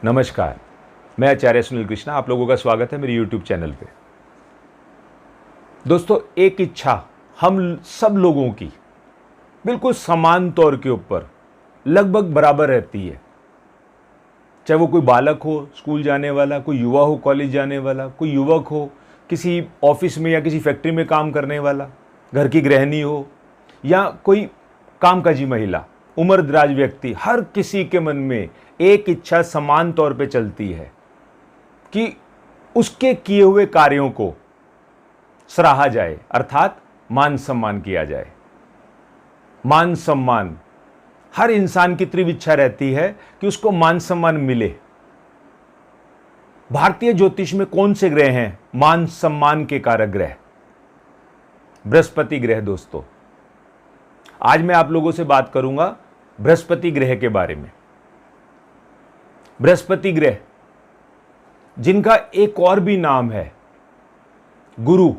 नमस्कार, मैं आचार्य सुनील कृष्णा, आप लोगों का स्वागत है मेरे यूट्यूब चैनल पे। दोस्तों, एक इच्छा हम सब लोगों की बिल्कुल समान तौर के ऊपर लगभग बराबर रहती है। चाहे वो कोई बालक हो स्कूल जाने वाला, कोई युवा हो कॉलेज जाने वाला, कोई युवक हो किसी ऑफिस में या किसी फैक्ट्री में काम करने वाला, घर की गृहिणी हो या कोई कामकाजी महिला, उम्रदराज व्यक्ति, हर किसी के मन में एक इच्छा समान तौर पे चलती है कि उसके किए हुए कार्यों को सराहा जाए, अर्थात मान सम्मान किया जाए। मान सम्मान, हर इंसान की तीव्र इच्छा रहती है कि उसको मान सम्मान मिले। भारतीय ज्योतिष में कौन से ग्रह हैं मान सम्मान के कारक ग्रह? बृहस्पति ग्रह। दोस्तों, आज मैं आप लोगों से बात करूंगा बृहस्पति ग्रह के बारे में। बृहस्पति ग्रह, जिनका एक और भी नाम है गुरु।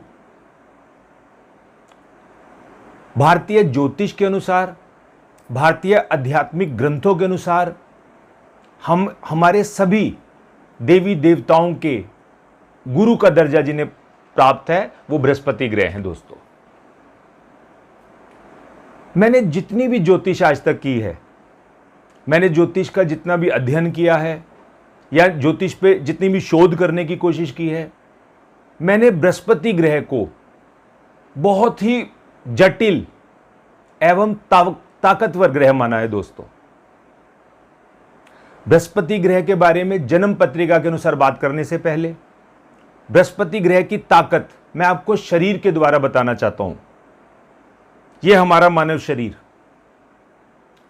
भारतीय ज्योतिष के अनुसार, भारतीय आध्यात्मिक ग्रंथों के अनुसार हमारे सभी देवी देवताओं के गुरु का दर्जा जिन्हें प्राप्त है वो बृहस्पति ग्रह हैं। दोस्तों, मैंने जितनी भी ज्योतिष आज तक की है, मैंने ज्योतिष का जितना भी अध्ययन किया है या ज्योतिष पे जितनी भी शोध करने की कोशिश की है, मैंने बृहस्पति ग्रह को बहुत ही जटिल एवं ताकतवर ग्रह माना है। दोस्तों, बृहस्पति ग्रह के बारे में जन्म पत्रिका के अनुसार बात करने से पहले बृहस्पति ग्रह की ताकत मैं आपको शरीर के द्वारा बताना चाहता हूं। यह हमारा मानव शरीर,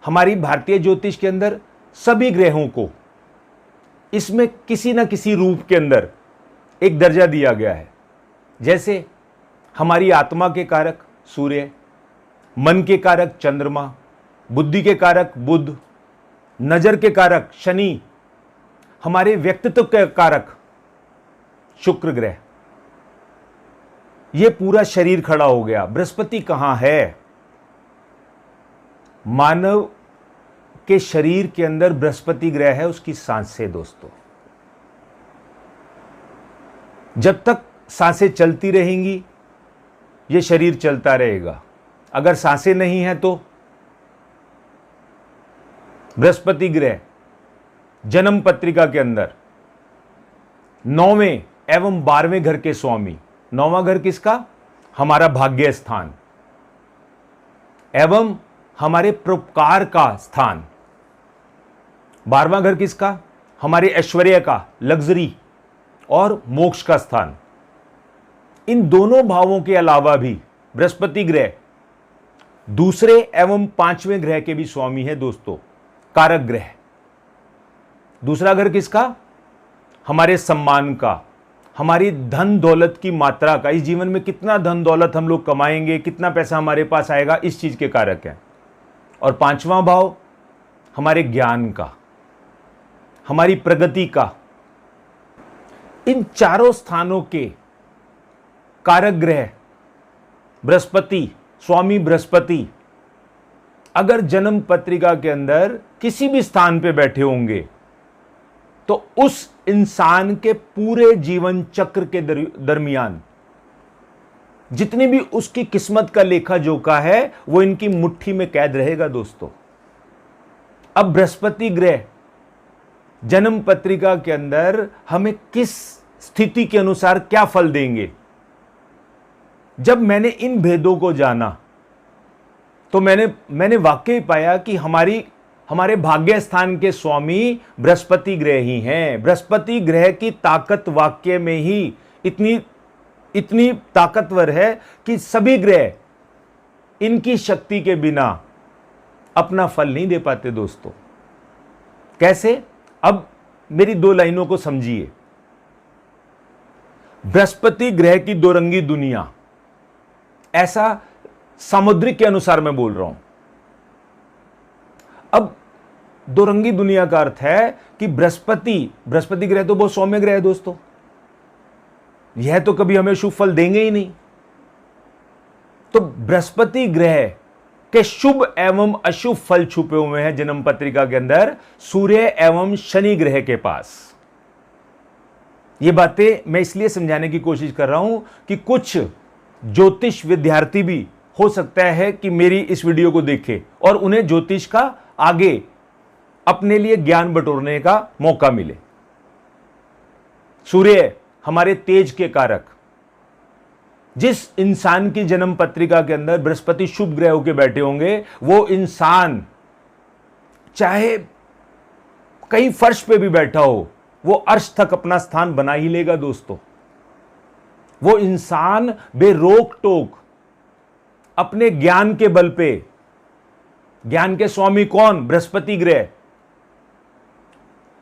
हमारी भारतीय ज्योतिष के अंदर सभी ग्रहों को इसमें किसी न किसी रूप के अंदर एक दर्जा दिया गया है। जैसे हमारी आत्मा के कारक सूर्य, मन के कारक चंद्रमा, बुद्धि के कारक बुध, नजर के कारक शनि, हमारे व्यक्तित्व के कारक शुक्र ग्रह। यह पूरा शरीर खड़ा हो गया। बृहस्पति कहां है? मानव के शरीर के अंदर बृहस्पति ग्रह है, उसकी सांसें। दोस्तों, जब तक सांसें चलती रहेंगी यह शरीर चलता रहेगा। अगर सांसें नहीं है तो बृहस्पति ग्रह जन्म पत्रिका के अंदर 9वें एवं 12वें घर के स्वामी। 9वां घर किसका? हमारा भाग्य स्थान एवं हमारे परोपकार का स्थान। 12वां घर किसका? हमारे ऐश्वर्य का, लग्जरी और मोक्ष का स्थान। इन दोनों भावों के अलावा भी बृहस्पति ग्रह दूसरे एवं 5वें ग्रह के भी स्वामी है। दोस्तों, कारक ग्रह। दूसरा घर किसका? हमारे सम्मान का, हमारी धन दौलत की मात्रा का, इस जीवन में कितना धन दौलत हम लोग कमाएंगे, कितना पैसा हमारे पास आएगा, इस चीज के कारक हैं। और 5वां भाव हमारे ज्ञान का, हमारी प्रगति का। इन चारों स्थानों के कारक ग्रह बृहस्पति, स्वामी बृहस्पति, अगर जन्म पत्रिका के अंदर किसी भी स्थान पे बैठे होंगे तो उस इंसान के पूरे जीवन चक्र के दरमियान जितनी भी उसकी किस्मत का लेखा जोखा है वो इनकी मुट्ठी में कैद रहेगा। दोस्तों, अब बृहस्पति ग्रह जन्म पत्रिका के अंदर हमें किस स्थिति के अनुसार क्या फल देंगे, जब मैंने इन भेदों को जाना तो मैंने वाकई पाया कि हमारे भाग्य स्थान के स्वामी बृहस्पति ग्रह ही हैं। बृहस्पति ग्रह की ताकत वाक्य में ही इतनी ताकतवर है कि सभी ग्रह इनकी शक्ति के बिना अपना फल नहीं दे पाते। दोस्तों, कैसे? अब मेरी 2 लाइनों को समझिए। बृहस्पति ग्रह की दोरंगी दुनिया, ऐसा सामुद्रिक के अनुसार मैं बोल रहा हूं। अब दोरंगी दुनिया का अर्थ है कि बृहस्पति ग्रह तो बहुत सौम्य ग्रह है। दोस्तों, यह तो कभी हमें शुभ फल देंगे ही नहीं। तो बृहस्पति ग्रह के शुभ एवं अशुभ फल छुपे हुए हैं जन्म पत्रिका के अंदर सूर्य एवं शनि ग्रह के पास। ये बातें मैं इसलिए समझाने की कोशिश कर रहा हूं कि कुछ ज्योतिष विद्यार्थी भी हो सकता है कि मेरी इस वीडियो को देखे और उन्हें ज्योतिष का आगे अपने लिए ज्ञान बटोरने का मौका मिले। सूर्य हमारे तेज के कारक, जिस इंसान की जन्म पत्रिका के अंदर बृहस्पति शुभ ग्रह होकर बैठे होंगे, वो इंसान चाहे कहीं फर्श पे भी बैठा हो, वो अर्श तक अपना स्थान बना ही लेगा दोस्तों। वो इंसान बेरोक टोक अपने ज्ञान के बल पे, ज्ञान के स्वामी कौन? बृहस्पति ग्रह,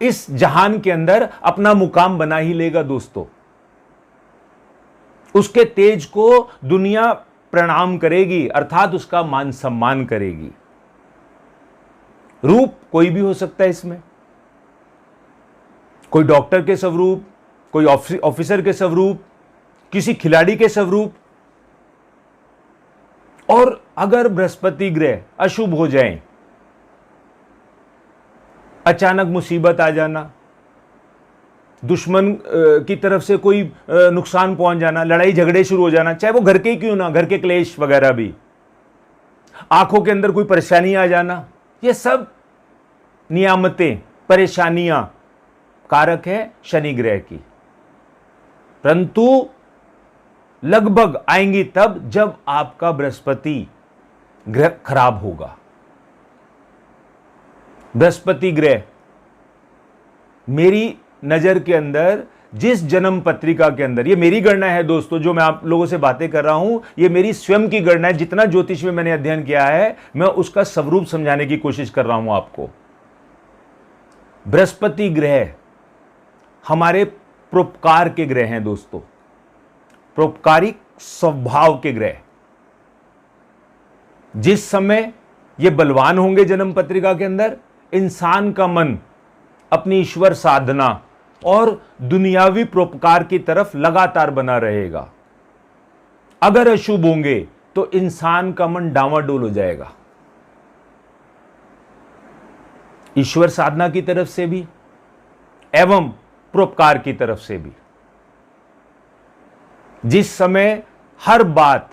इस जहान के अंदर अपना मुकाम बना ही लेगा दोस्तों। उसके तेज को दुनिया प्रणाम करेगी, अर्थात उसका मान सम्मान करेगी। रूप कोई भी हो सकता है इसमें, कोई डॉक्टर के स्वरूप, कोई ऑफिसर के स्वरूप, किसी खिलाड़ी के स्वरूप। और अगर बृहस्पति ग्रह अशुभ हो जाए, अचानक मुसीबत आ जाना, दुश्मन की तरफ से कोई नुकसान पहुंच जाना, लड़ाई झगड़े शुरू हो जाना, चाहे वो घर के ही क्यों ना, घर के क्लेश वगैरह भी, आंखों के अंदर कोई परेशानी आ जाना, ये सब नियामतें, परेशानियां कारक है शनि ग्रह की। परंतु लगभग आएंगी तब जब आपका बृहस्पति ग्रह खराब होगा। बृहस्पति ग्रह मेरी नजर के अंदर जिस जन्म पत्रिका के अंदर, ये मेरी गणना है दोस्तों, जो मैं आप लोगों से बातें कर रहा हूं, ये मेरी स्वयं की गणना है। जितना ज्योतिष में मैंने अध्ययन किया है, मैं उसका स्वरूप समझाने की कोशिश कर रहा हूं आपको। बृहस्पति ग्रह हमारे परोपकार के ग्रह हैं दोस्तों, परोपकारी स्वभाव के ग्रह। जिस समय ये बलवान होंगे जन्म पत्रिका के अंदर, इंसान का मन अपनी ईश्वर साधना और दुनियावी परोपकार की तरफ लगातार बना रहेगा। अगर अशुभ होंगे तो इंसान का मन डावाडोल हो जाएगा, ईश्वर साधना की तरफ से भी एवं परोपकार की तरफ से भी। जिस समय हर बात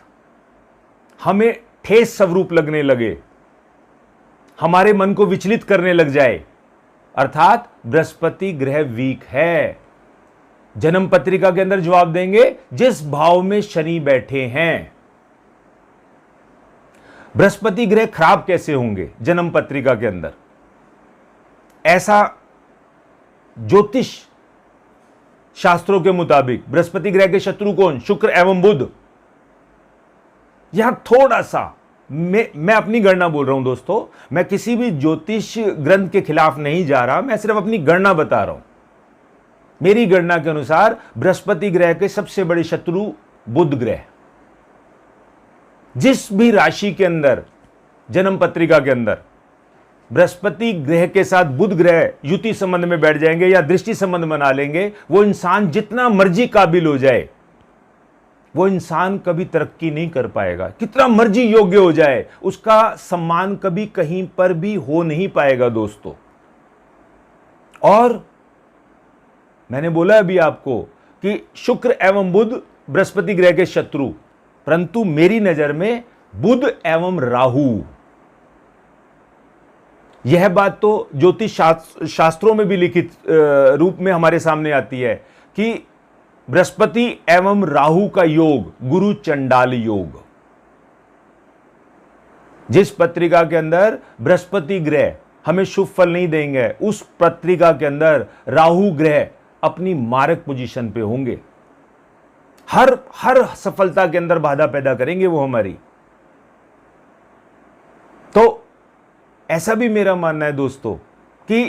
हमें ठेस स्वरूप लगने लगे, हमारे मन को विचलित करने लग जाए, अर्थात बृहस्पति ग्रह वीक है। जन्म पत्रिका के अंदर जवाब देंगे जिस भाव में शनि बैठे हैं। बृहस्पति ग्रह खराब कैसे होंगे जन्म पत्रिका के अंदर? ऐसा ज्योतिष शास्त्रों के मुताबिक बृहस्पति ग्रह के शत्रु कौन? शुक्र एवं बुध। यहां थोड़ा सा मैं अपनी गणना बोल रहा हूं दोस्तों, मैं किसी भी ज्योतिष ग्रंथ के खिलाफ नहीं जा रहा, मैं सिर्फ अपनी गणना बता रहा हूं। मेरी गणना के अनुसार बृहस्पति ग्रह के सबसे बड़े शत्रु बुध ग्रह। जिस भी राशि के अंदर जन्म पत्रिका के अंदर बृहस्पति ग्रह के साथ बुध ग्रह युति संबंध में बैठ जाएंगे या दृष्टि संबंध बना लेंगे, वो इंसान जितना मर्जी काबिल हो जाए, वो इंसान कभी तरक्की नहीं कर पाएगा। कितना मर्जी योग्य हो जाए, उसका सम्मान कभी कहीं पर भी हो नहीं पाएगा दोस्तों। और मैंने बोला अभी आपको कि शुक्र एवं बुध बृहस्पति ग्रह के शत्रु, परंतु मेरी नजर में बुध एवं राहु, यह बात तो ज्योतिष शास्त्रों में भी लिखित रूप में हमारे सामने आती है कि बृहस्पति एवं राहु का योग गुरु चंडाल योग। जिस पत्रिका के अंदर बृहस्पति ग्रह हमें शुभ फल नहीं देंगे, उस पत्रिका के अंदर राहु ग्रह अपनी मारक पोजीशन पे होंगे। हर सफलता के अंदर बाधा पैदा करेंगे वो हमारी। तो ऐसा भी मेरा मानना है दोस्तों कि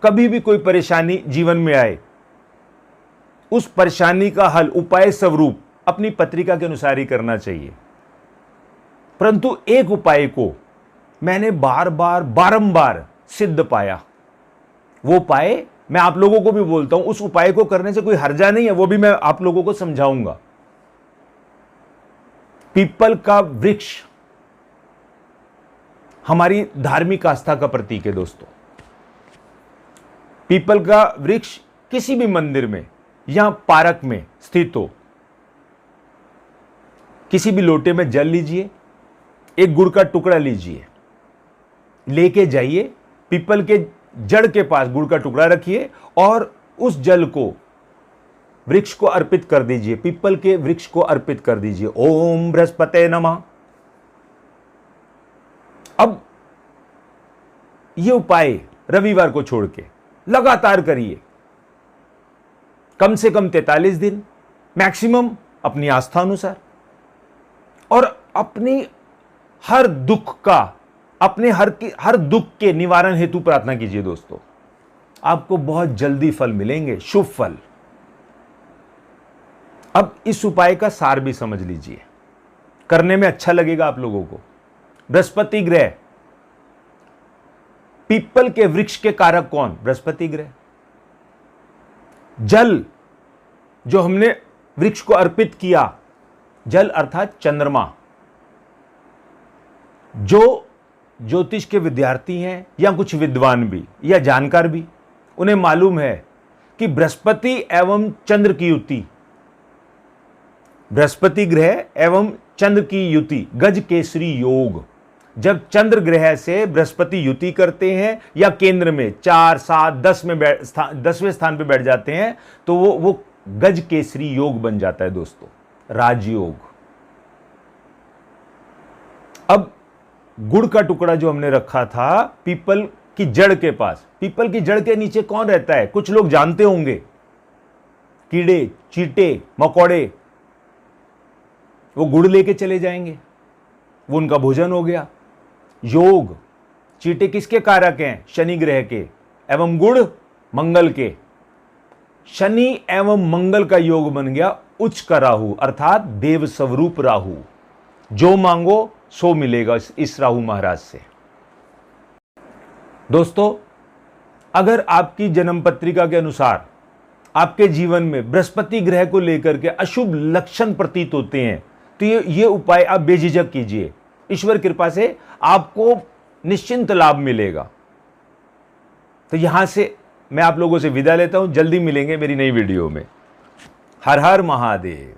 कभी भी कोई परेशानी जीवन में आए, उस परेशानी का हल उपाय स्वरूप अपनी पत्रिका के अनुसार ही करना चाहिए। परंतु एक उपाय को मैंने बारंबार सिद्ध पाया, वो उपाय मैं आप लोगों को भी बोलता हूं। उस उपाय को करने से कोई हर्जा नहीं है, वो भी मैं आप लोगों को समझाऊंगा। पीपल का वृक्ष हमारी धार्मिक आस्था का प्रतीक है दोस्तों। पीपल का वृक्ष किसी भी मंदिर में या पार्क में स्थित हो, किसी भी लोटे में जल लीजिए, एक गुड़ का टुकड़ा लीजिए, लेके जाइए, पीपल के जड़ के पास गुड़ का टुकड़ा रखिए और उस जल को वृक्ष को अर्पित कर दीजिए, पीपल के वृक्ष को अर्पित कर दीजिए। ओम बृहस्पते नमः। अब यह उपाय रविवार को छोड़ के लगातार करिए, कम से कम 43 दिन, मैक्सिमम अपनी आस्था अनुसार, और अपनी हर दुख का, अपने हर दुख के निवारण हेतु प्रार्थना कीजिए दोस्तों। आपको बहुत जल्दी फल मिलेंगे, शुभ फल। अब इस उपाय का सार भी समझ लीजिए, करने में अच्छा लगेगा आप लोगों को। बृहस्पति ग्रह, पीपल के वृक्ष के कारक कौन? बृहस्पति ग्रह। जल जो हमने वृक्ष को अर्पित किया, जल अर्थात चंद्रमा। जो ज्योतिष के विद्यार्थी हैं या कुछ विद्वान भी या जानकार भी, उन्हें मालूम है कि बृहस्पति एवं चंद्र की युति, बृहस्पति ग्रह एवं चंद्र की युति, गज केसरी योग, जब चंद्र ग्रह से बृहस्पति युति करते हैं या केंद्र में 4, 7, 10 में 10वें स्थान पे बैठ जाते हैं, तो वो गज केसरी योग बन जाता है दोस्तों, राजयोग। अब गुड़ का टुकड़ा जो हमने रखा था पीपल की जड़ के पास, पीपल की जड़ के नीचे कौन रहता है? कुछ लोग जानते होंगे, कीड़े, चींटे, मकोड़े। वो गुड़ लेके चले जाएंगे, वो उनका भोजन हो गया। योग, चींटे किसके कारक हैं? शनि ग्रह के, एवं गुड़ मंगल के। शनि एवं मंगल का योग बन गया उच्च का राहु, अर्थात देव स्वरूप राहु। जो मांगो सो मिलेगा इस राहु महाराज से। दोस्तों, अगर आपकी जन्म पत्रिका के अनुसार आपके जीवन में बृहस्पति ग्रह को लेकर के अशुभ लक्षण प्रतीत होते हैं, तो ये उपाय आप बेझिझक कीजिए। ईश्वर कृपा से आपको निश्चिंत लाभ मिलेगा। तो यहां से मैं आप लोगों से विदा लेता हूं, जल्दी मिलेंगे मेरी नई वीडियो में। हर हर महादेव।